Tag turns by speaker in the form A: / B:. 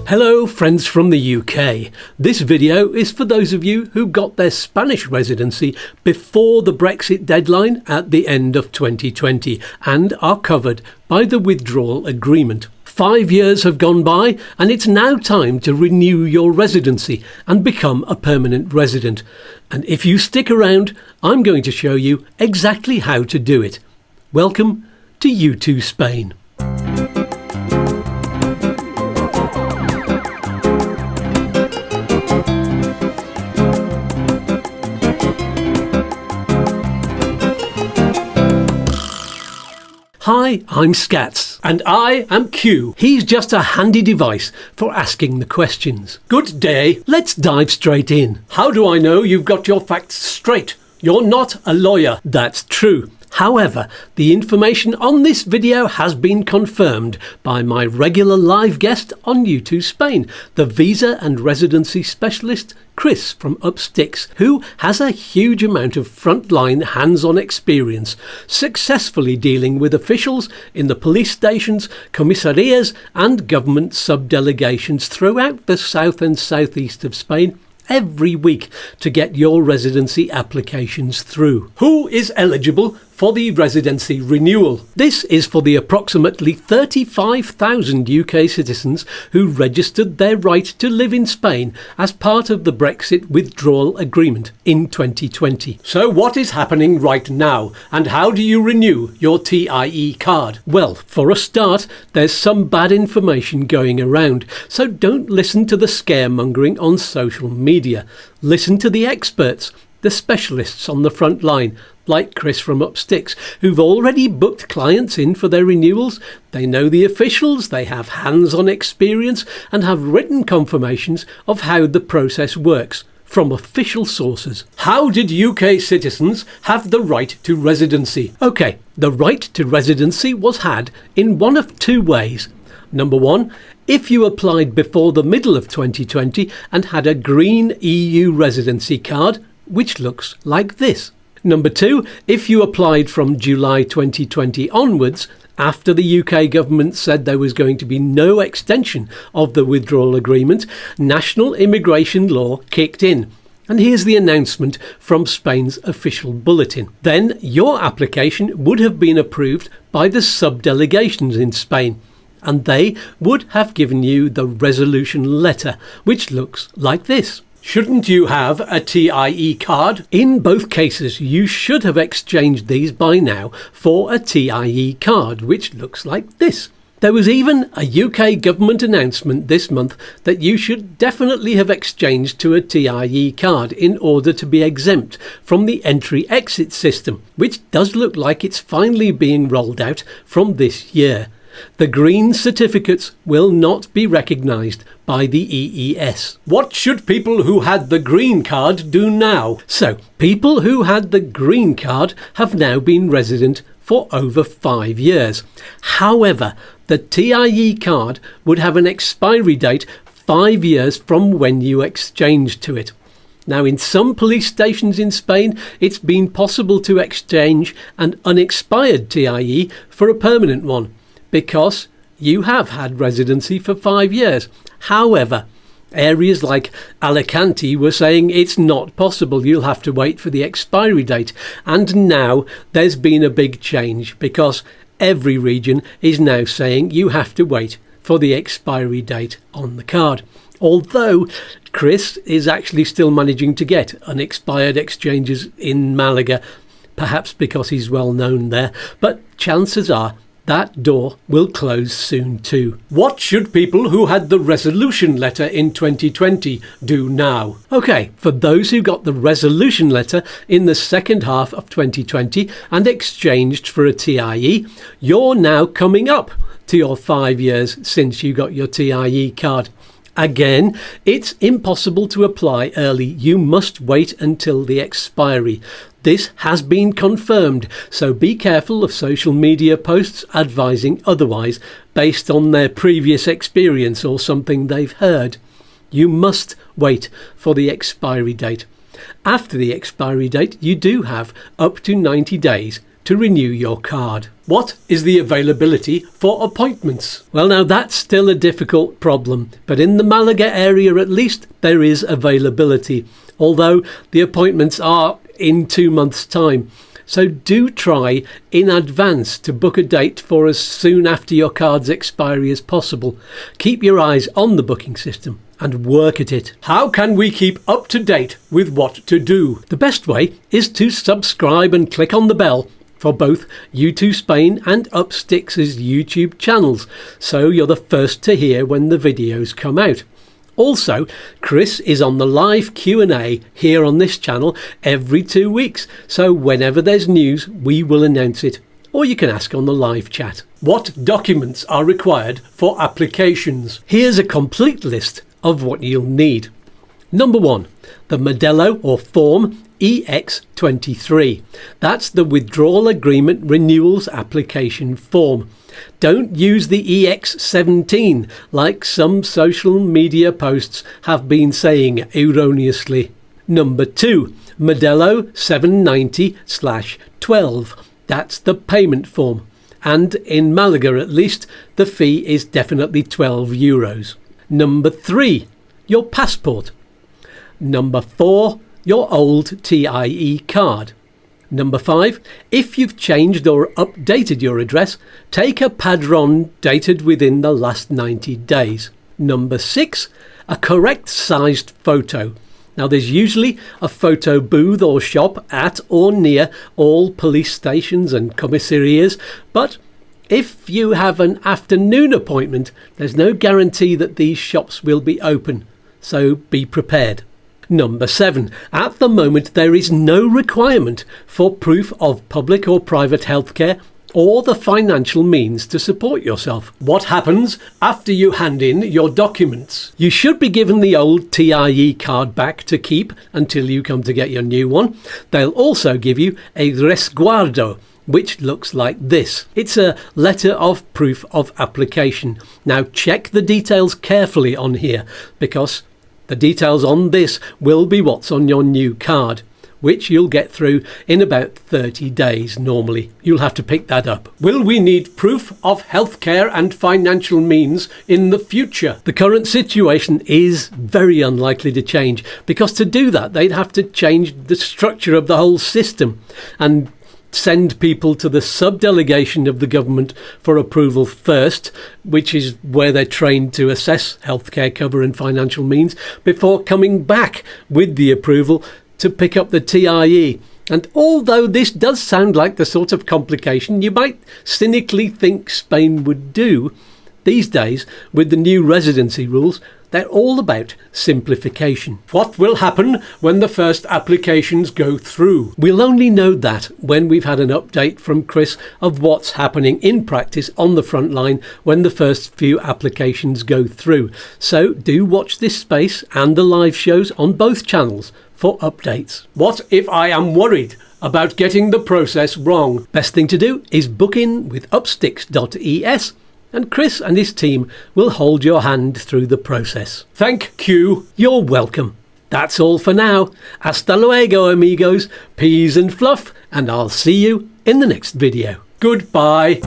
A: Hello friends from the UK. This video is for those of you who got their Spanish residency before the Brexit deadline at the end of 2020 and are covered by the Withdrawal Agreement. 5 years have gone by and it's now time to renew your residency and become a permanent resident. And if you stick around, I'm going to show you exactly how to do it. Welcome to YouTooSpain. Hi, I'm Skatz. And I am Q. He's just a handy device for asking the questions. Good day. Let's dive straight in. How do I know you've got your facts straight? You're not a lawyer. That's true. However, the information on this video has been confirmed by my regular live guest on YouTooSpain, the visa and residency specialist Chris from Upsticks, who has a huge amount of frontline hands-on experience, successfully dealing with officials in the police stations, commissarias and government sub-delegations throughout the south and southeast of Spain every week to get your residency applications through. Who is eligible for the residency renewal? This is for the approximately 35,000 UK citizens who registered their right to live in Spain as part of the Brexit Withdrawal Agreement in 2020. So what is happening right now and how do you renew your TIE card? Well, for a start, there's some bad information going around, so don't listen to the scaremongering on social media. Listen to the experts, the specialists on the front line, like Chris from Upsticks, who've already booked clients in for their renewals. They know the officials, they have hands-on experience and have written confirmations of how the process works from official sources. How did UK citizens have the right to residency? Okay, the right to residency was had in one of two ways. Number one, if you applied before the middle of 2020 and had a green EU residency card, which looks like this. Number two, if you applied from July 2020 onwards, after the UK government said there was going to be no extension of the withdrawal agreement, national immigration law kicked in. And here's the announcement from Spain's official bulletin. Then your application would have been approved by the sub-delegations in Spain, and they would have given you the resolution letter, which looks like this. Shouldn't you have a TIE card? In both cases, you should have exchanged these by now for a TIE card, which looks like this. There was even a UK government announcement this month that you should definitely have exchanged to a TIE card in order to be exempt from the entry-exit system, which does look like it's finally being rolled out from this year. The green certificates will not be recognised by the EES. What should people who had the green card do now? So, people who had the green card have now been resident for over 5 years. However, the TIE card would have an expiry date 5 years from when you exchanged to it. Now, in some police stations in Spain, it's been possible to exchange an unexpired TIE for a permanent one, because you have had residency for 5 years. However, areas like Alicante were saying it's not possible, you'll have to wait for the expiry date. And now there's been a big change because every region is now saying you have to wait for the expiry date on the card. Although Chris is actually still managing to get unexpired exchanges in Malaga, perhaps because he's well known there, but chances are that door will close soon too. What should people who had the resolution letter in 2020 do now? Okay, for those who got the resolution letter in the second half of 2020 and exchanged for a TIE, you're now coming up to your 5 years since you got your TIE card. Again, it's impossible to apply early. You must wait until the expiry. This has been confirmed, so be careful of social media posts advising otherwise based on their previous experience or something they've heard. You must wait for the expiry date. After the expiry date, you do have up to 90 days to renew your card. What is the availability for appointments? Well, now that's still a difficult problem, but in the Malaga area at least there is availability, although the appointments are in 2 months' time. So do try in advance to book a date for as soon after your card's expiry as possible. Keep your eyes on the booking system and work at it. How can we keep up to date with what to do? The best way is to subscribe and click on the bell for both YouTooSpain and Upsticks' YouTube channels, so you're the first to hear when the videos come out. Also, Chris is on the live Q&A here on this channel every 2 weeks, so whenever there's news we will announce it, or you can ask on the live chat. What documents are required for applications? Here's a complete list of what you'll need. Number 1, the Modelo or Form EX23. That's the Withdrawal Agreement Renewals Application Form. Don't use the EX17 like some social media posts have been saying erroneously. Number 2, Modelo 790/12. That's the payment form. And in Malaga at least, the fee is definitely €12. Number 3, your passport. Number 4, your old TIE card. Number 5, if you've changed or updated your address, take a padron dated within the last 90 days. Number 6, a correct sized photo. Now there's usually a photo booth or shop at or near all police stations and commissarias, but if you have an afternoon appointment, there's no guarantee that these shops will be open, so be prepared. Number 7. At the moment there is no requirement for proof of public or private healthcare or the financial means to support yourself. What happens after you hand in your documents? You should be given the old TIE card back to keep until you come to get your new one. They'll also give you a resguardo, which looks like this. It's a letter of proof of application. Now check the details carefully on here, because the details on this will be what's on your new card, which you'll get through in about 30 days normally. You'll have to pick that up. Will we need proof of healthcare and financial means in the future? The current situation is very unlikely to change, because to do that they'd have to change the structure of the whole system and send people to the subdelegation of the government for approval first, which is where they're trained to assess healthcare cover and financial means, before coming back with the approval to pick up the TIE. And although this does sound like the sort of complication you might cynically think Spain would do, these days, with the new residency rules, they're all about simplification. What will happen when the first applications go through? We'll only know that when we've had an update from Chris of what's happening in practice on the front line when the first few applications go through. So do watch this space and the live shows on both channels for updates. What if I am worried about getting the process wrong? Best thing to do is book in with Upsticks.es, and Chris and his team will hold your hand through the process. Thank you. You're welcome. That's all for now. Hasta luego, amigos. Peas and fluff, and I'll see you in the next video. Goodbye.